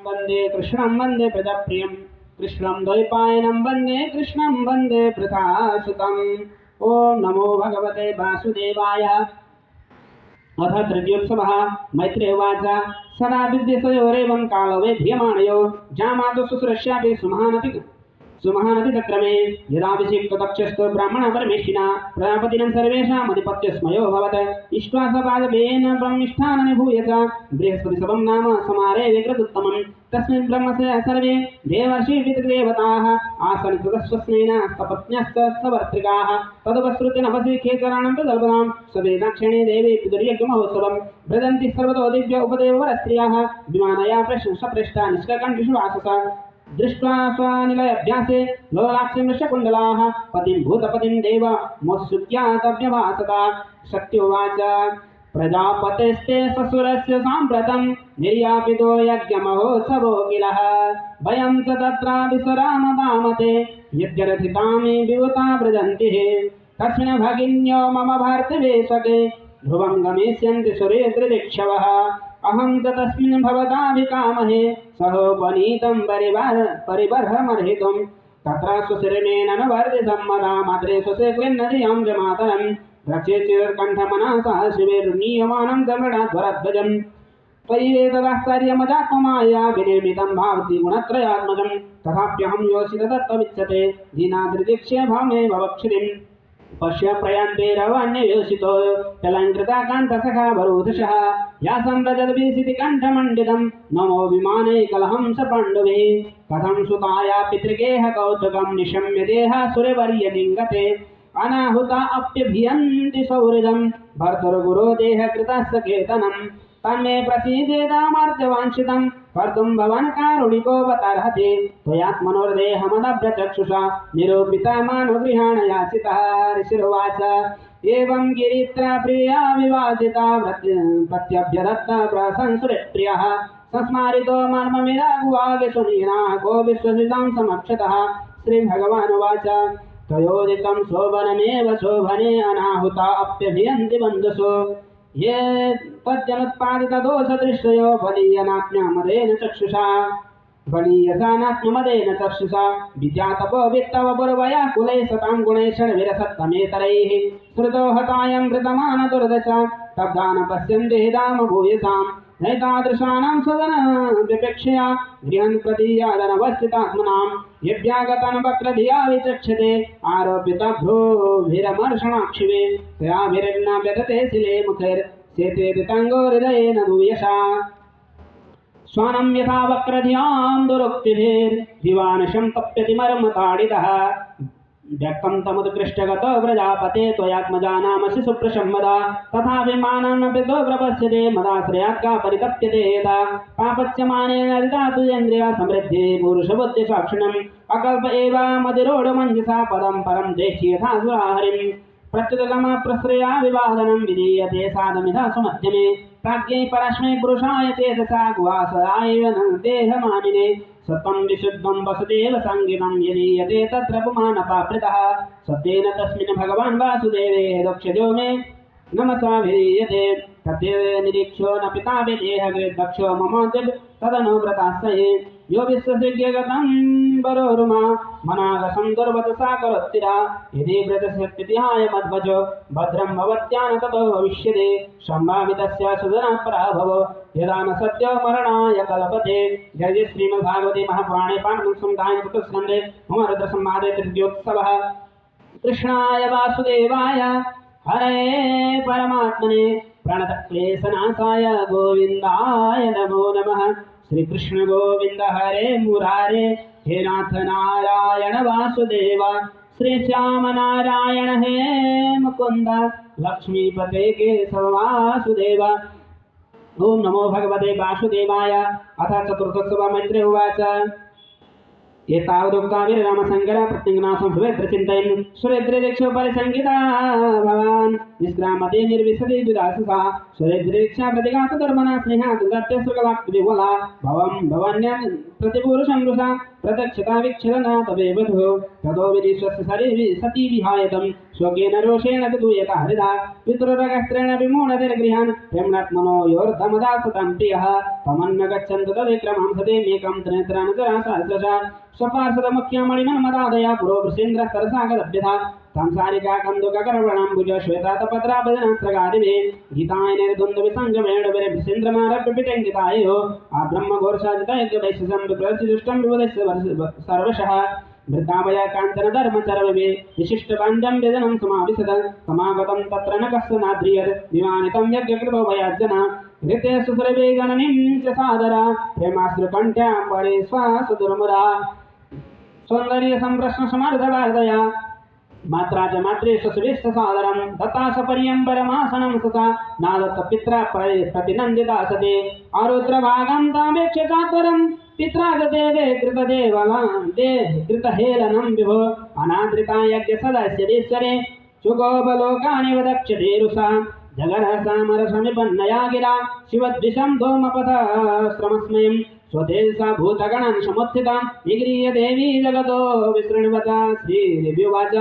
वंदे कृष्णं वंदे प्रजाप्रियं कृष्णं द्वैपायनं वंदे कृष्णं वंदे प्रथासुतम्। ओम नमो भगवते वासुदेवाय। अथ तृतीयोत्सवः। मैत्रेय उवाच सदा विद्येषयोरेवं कालो वेध्यमाणयो जामातो शुश्रूष्यापि सुमहानति चक्रमे यदाभिषिक्तो दक्षस्तु ब्राह्मण परमेष्ठिना प्रजापतिनं सर्वेषामधिपत्यस्मयो भवत् इष्ट्वा सपादवेन ब्रह्मिष्ठाननि भूय च बृहस्पतिसवं नाम समारे विकृतोत्तमं तस्मिन् ब्रह्मस्य सर्वे देवर्षि पितृदेवताः आसन् तदस्वस्नेन सपत्न्यश्च सवर्त्रिकाः तदुपसृत्य नभसि खेचराणां प्रकल्पनां सवेदाक्षिणे देवी पितृयज्ञमहोत्सवं भ्रजन्ति सर्वतो दिव्य उपदेववरस्त्रियाः विमानया सपृष्टा निष्ककण्ठिषु वाससा दृष्ट्वा स्वानिलयाभ्यासे लोलाक्षं वृषकुण्डलाः पतिं भूतपतिं देव मोत्सुत्यादव्यभासता। शक्त्युवाच प्रजापतेस्ते ससुरस्य साम्प्रतं निर्यापितो यज्ञमहोत्सवो किलः वयं च तत्राभिसरामदामते यज्ञरथितामि विवुता व्रजन्तिः तस्मिन् भगिन्यो मम भारतवेशके ध्रुवं गमिष्यन्ति सुरेन्द्रदिक्षवः अहं च तस्मिन् भवताभिकामहे सहोपनीतं परिबर्हमर्हितुं तत्र सुशिरमेण न वर्धितं मदा मात्रे स्वसे क्लिन्नधियां च मातरं रचे चिरकण्ठमनसः शिवेर्नीयमानं च मृडाध्वरध्वजं त्वयि वेदवाश्चर्यमजात्ममाया विनिर्मितं भावति गुणत्रयात्मजं तथाप्यहं योषित तत्त्वमिच्छते दीनाद्रिदीक्ष्य भामे भवक्षितिम् पश्य प्रयान्तेरवन्ययोषितो कलङ्कृताकान्तसखा वरोधशः या सम्व्रजद्भिसिति कण्ठमण्डितं नमो विमाने कलहं स पाण्डुभिः कथं सुताया पितृगेह कौतुकं निशम्य देह सुरवर्यलिङ्गते अनाहुता अप्यभियन्ति सौहृदं भर्तुर्गुरो देहकृतस्य कीर्तनं तन्मे प्रसीदेदामार्जवाञ्छितं कर्तुं भवान् कारुणिकोऽवतर्हति त्वयात्मनोर्देहमनभ्रचक्षुषा निरूपिता मानवगृहाण याचितः। ऋषिरुवाच एवं गिरित्रा प्रिया विवासिता प्रत्यभ्यदत्ता प्रशंसुरिप्रियः संस्मारितो मर्ममिरागुवागसुनीनाः को विश्वसितां समक्षतः। श्रीभगवानुवाच तयोदितं शोभनमेव शोभने अनाहुता अप्यभियन्ति बन्धुषु ये तज्जनुत्पादितदोषदृष्टयो बलीयनात्म्यमदेन चक्षुषा बलीयसानात्म्यमदेन चक्षुषा विद्यातपो वित्तवपुर्वया कुलैः सतां गुणैः षड्विरसत्तमेतरैः श्रुतो हतायं वृतमान दुर्दशा तब्दान पश्यन्ति हिदाम भूयसां नैतादृशानां सदन विपेक्षया गृहं प्रतीयादनवस्थितात्मनां यभ्यागतान् वक्रधिया विचक्षते आरोपितभ्रूभिरमर्षणाक्षिवे तयाभिर्न व्यदते शिले मुखैर्सेते ऋताङ्गो हृदयेन भूयशा स्वानं यथा वक्रधियां दुरुक्तिभिर्दिवानशं तप्यति मर्मताडितः व्यक्तं तमुत्कृष्टगतो प्रजापते त्वयात्मजानामसि सुप्रशम्मदा तथाभिमानमपि तो प्रपश्यते मदाश्रयात्का परितप्यते यदा पापच्यमानेन हृदातुजेन्द्रिया समृद्धि पुरुषबुद्धिसाक्षिणम् अकल्प एव मदिरोढमञ्जसा पदं परं देह्य यथा सुराहरिं प्रत्युतगमप्रश्रया विवादनं विधीयते साधमिधा सुमध्यमे प्राज्ञै परस्मै पुरुषाय चेतसा गुहासराय देहमानिने सत्वं विशुद्धं वसुदेव संगितं यदीयते तत्र पुमानपावृतः सत्येन तस्मिन् भगवान् वासुदेवे दक्षजो मे नमसाभिधीयते तथैव निरीक्षो न पिता विदेहकृद्दक्षो मम तदनुव्रतास्सये यो विश्वसिज्ञगतं वरोरुमा मनागसं दुर्वतसा करोत्तिरा यदि व्रतशक्तिहाय मध्वजो भद्रं भवत्यान ततो भविष्यते सम्भावितस्य सुदनपरा भव यदा न सत्यो मरणाय कल्पते। जय जय श्रीमद्भागवते महापुराणे पाण्डुसंहितायां चतुस्कन्धे होमरुद्रसंवादे तृतीयोत्सवः। कृष्णाय वासुदेवाय हरे परमात्मने प्रणतक्लेशनाशाय गोविन्दाय नमो नमः। श्री कृष्ण गोविंद हरे मुरारे हे नाथ नारायण वासुदेव श्री श्याम नारायण हे मुकुंद लक्ष्मीपते केशव वासुदेव। ओम नमो भगवते वासुदेवाय। अथ चतुर्थोत्सव। मैत्रेय उवाच एतावदुक्ताभिर्रामशङ्कर प्रत्यङ्गनाशं भवेद्रचिन्तयन् सुरेन्द्रदीक्षो परिसङ्गिता भवान् निष्क्रामते निर्विशति दुदाससा सुरेन्द्रदीक्षा प्रतिघातधर्मना स्नेहात् दत्ते सुखवाक्तिविवला भवं भवन्यं प्रतिपुरुषं रुषा प्रत्यक्षता विच्छेदना तवे वधो ततो विधिस्वस्य शरीरे सती विहायतं शोकेन रोषेण विदूयता हृदा पितृरगस्त्रेण विमूढतिर्गृहान् प्रेम्णात्मनो योर्धमदासतं प्रियः तमन्न गच्छन्तु तदिक्रमं सदेमेकं त्रिनेत्रानुचरा सहस्रशः स्वपार्षदमुख्यमणिमन्मदादया पुरोवृषेन्द्रस्तरसागदभ्यथा संसारिका कन्दुककर्वणाम्बुज श्वेतातपत्राभजनस्रगादिभिः गीताय निर्द्वन्द्वविसङ्गमेण विरेन्द्रमारभ्यपिटेङ्गितायो आब्रह्मघोरसाजितयज्ञवैश्यसं विप्रसिदुष्टं विवदस्य सर्वशः वृद्धामया काञ्चन धर्मचरवे विशिष्टपाण्ड्यं व्यजनं समाविशद समागतं तत्र न कस्य नाद्रियत् विमानितं यज्ञकृतो भयाज्जना ऋते सुसर्वे गणनीं च सादरा प्रेमाश्रुकण्ठ्यां परे स्वासुदुर्मुदा सौन्दर्यसम्प्रश्नसमर्धवार्धया मात्रा च मात्रेषु सुविश्च सादरं दत्ता सपर्यं परमासनं ससा नादत्त पित्रा प्रतिनन्दिता सते आरुद्रभागं तामेक्ष्य चात्वरं पित्रा गते कृतहेलनं विभो अनादृता यज्ञसदस्यदेश्वरे चुकोपलोकानि वदक्षते रुषा जगरसामरसमिपन्नया गिरा शिवद्विषं धूमपथ श्रमस्मयं स्वतेजसा भूतगणान् समुत्थितां निगृह्य देवी जगतो विशृण्वता श्रीरिव्युवाच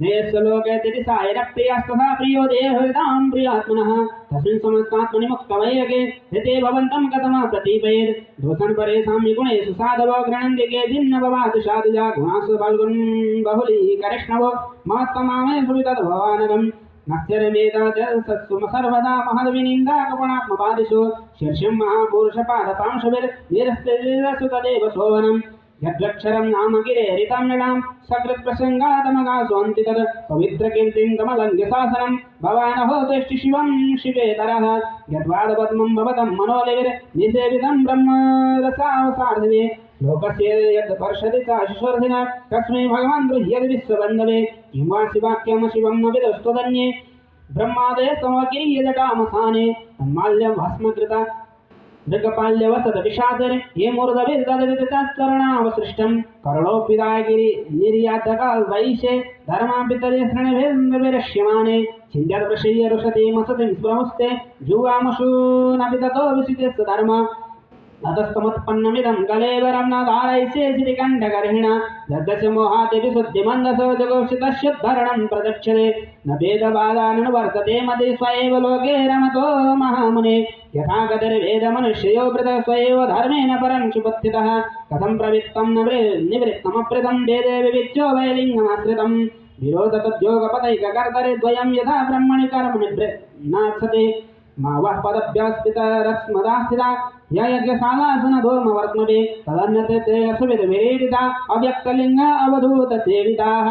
नयस्य लोके सायरप्रियस्तथा प्रियो देहृतां प्रियात्मनः तस्मिन् समस्तात्मनि मुक्तवैयके हृते भवन्तं कथमा प्रतीपयेत् दोषन् परेषां विगुणेषु साधवो गृणन्दिके भिन्नभवात् साधुजा गुणासु फल्गुन् बहुलीकरिष्णवो महत्तमामेषु वितद्भवानगम् नस्यरमेतासत्सु सर्वदा महद्विनिन्दाकपणात्मपादिषु शीर्षं महापुरुषपादपांशुभिर्निरस्तेजसु तदेव शोभनम् यद्वक्षरं नाम गिरेरितं नृणां सकृत्प्रसङ्गातमगासोऽन्ति तत् पवित्रकीर्तिं कमलङ्घ्य शासनं भवानहो तेष्टि शिवं शिवेतरः यद्वादपद्मं भवतं मनोलिविर्निसेवितं ब्रह्मरसावसार्धवे लोकस्य यद्वर्षति च शिशोर्धिना तस्मै भगवान् गृह्यति विश्वबन्धवे किं वा शिवाख्यं शिवं न विदुस्त्वदन्ये ब्रह्मादयस्तमकीर्यजटामसाने तन्माल्यं भस्मकृता मृगपाल्यवसदविषादरे ये मूर्धभिर्ददवितत्तरणावसृष्टं करुणोऽपिदागिरि निर्यातकाल्वैशे धर्मापितरिश्रणिभिर्निरश्यमाने छिन्द्यद्वृषय्य रुषति मसतिं स्प्रमुस्ते जुवामशूनपि ततो विसिते सधर्म ततस्तमुत्पन्नमिदं कलेवरं न धारयिष्ये श्रीकण्ठगर्हिणा दद्दस्य मोहाति विशुद्धिमन्दसो जगोषितश्युद्धरणं प्रदक्षते न भेदबाधानुवर्तते मति स्वयं लोके रमतो महामुने यथा गतिर्वेदमनुष्यो वृतः स्वयं धर्मेण परं सुपत्थितः कथं प्रवृत्तं निवृत्तमप्रितं वेदे विविच्यो वैलिङ्गमाश्रितं विरोधतद्योगपदैककर्तरे द्वयं यथा ब्रह्मणि कर्मणि नात्सते मा वः पदभ्यास्थितरस्मदास्थिता या यज्ञशालासनधूमवर्त्मभि तदन्यते सुविधविरीडिता अव्यक्तलिङ्ग अवधूतसेविताः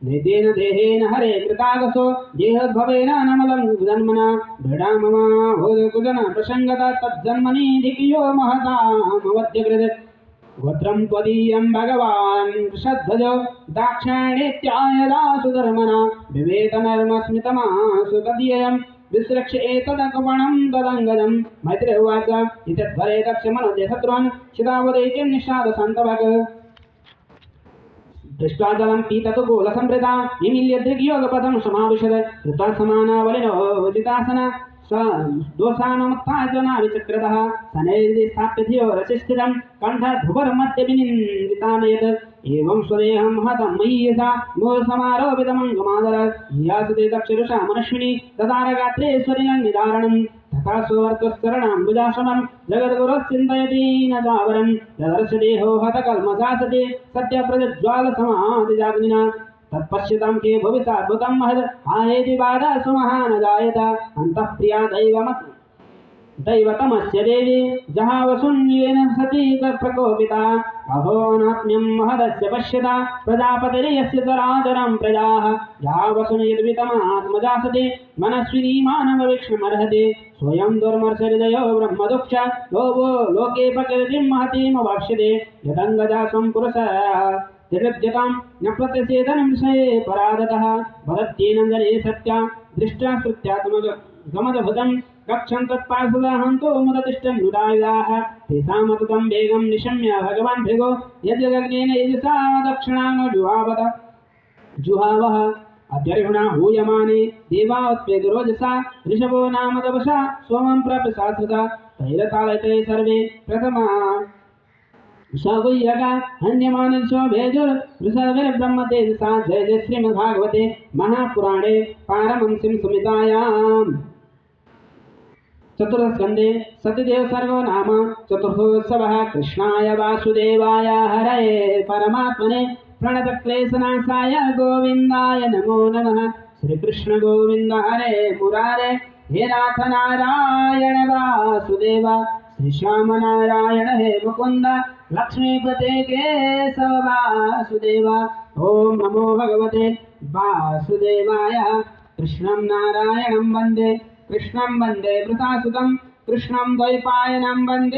नितेन देहेन हरे कृतागसो देहद्भवेन नमलं जन्मना दृढाममा भूतकुजन प्रसङ्गता तज्जन्मनि धिकियो महतामवद्यकृत् गोत्रं त्वदीयं भगवान् वृषध्वजो दाक्षायणीत्यायदा सुधर्मना विवेकनर्मस्मितमासु तदीयम् विसृक्ष एतदकपणं तदङ्गजं मैत्रेय उवाच इतद्वरे दक्षमनोजय शत्रुन् शितावदैत्यं निषादसन्तवक् दृष्ट्वा जलं पीततुकूलसंवृता निमील्य दृग्योगपदं समाविशद कृत्वा समानावलिनो उदितासन दोषानमुत्थाजनाविचक्रतः सनैर्दि स्थाप्य धियो रसिस्थितं कण्ठध्रुवर्मध्ये विनिन्दितानयत् एवं स्वदेहं हतं मयि यथा मोहसमारोपितमङ्गमादर यासुते दक्षऋषा मनश्विनी ददारगात्रेश्वरिणं निदारणं तथा स्ववर्तस्तरणाम्बुजाशमं जगद्गुरोश्चिन्तयति न चावरं ददर्श देहो हतकल्मषासते सत्यप्रज्ज्वालसमाधिजाग्निना तत्पश्यतां के भविष्याद्भुतं महद् आयेति बाधा सुमहान् जायत अन्तःप्रिया दैवतमस्य देवी जहावशून्येन सती प्रकोपिता अहोनात्म्यं महदस्य पश्यता प्रजापतिर्यस्य चराचरं प्रजाः जहावशून्यद्वितमात्मजा सति मनस्विनी मानववीक्षणमर्हति स्वयं दुर्मर्षहृदयो ब्रह्मदुःख लोके प्रकृतिं महतीमवाप्स्यते यदङ्गजा सम्पुरुषः जगद्यतां न प्रत्यसेदनं विषये परादतः वदत्येनं जने सत्या दृष्ट्या श्रुत्यात्मगमदभुतं कक्षं तत्पार्श्वदाहन्तो मुदतिष्ठन् नुदायुधाः तेषामतुतं वेगं निशम्य भगवान् भृगो यज्जगग्नेन यजसा दक्षिणानो जुहावः अद्यर्हुणा हूयमाने देवात्वेगरोजसा ऋषभो नाम तपसा सोमं प्राप्य शाश्वता तैरतालयते सर्वे प्रथमा सगुह्यका हन्यमानसो भेजुर ऋषभिर्ब्रह्म तेजसा। जय जय श्रीमद्भागवते महापुराणे पारमहंस्यां संहितायाम् चतुर्थस्कन्धे सत्यदेव सर्गो नाम चतुर्थोत्सवः। कृष्णाय वासुदेवाय हरये परमात्मने प्रणतक्लेशनाशाय गोविन्दाय नमो नमः। श्रीकृष्ण गोविन्द हरे मुरारे हे नाथ नारायण वासुदेव। श्रीश्याम नारायण हे मुकुंद लक्ष्मीपते केशव वासुदेव। ओम नमो भगवते वासुदेवाय। कृष्णं नारायणं वन्दे कृष्णं वन्दे वृतासुतं कृष्णं द्वैपायनं वन्दे।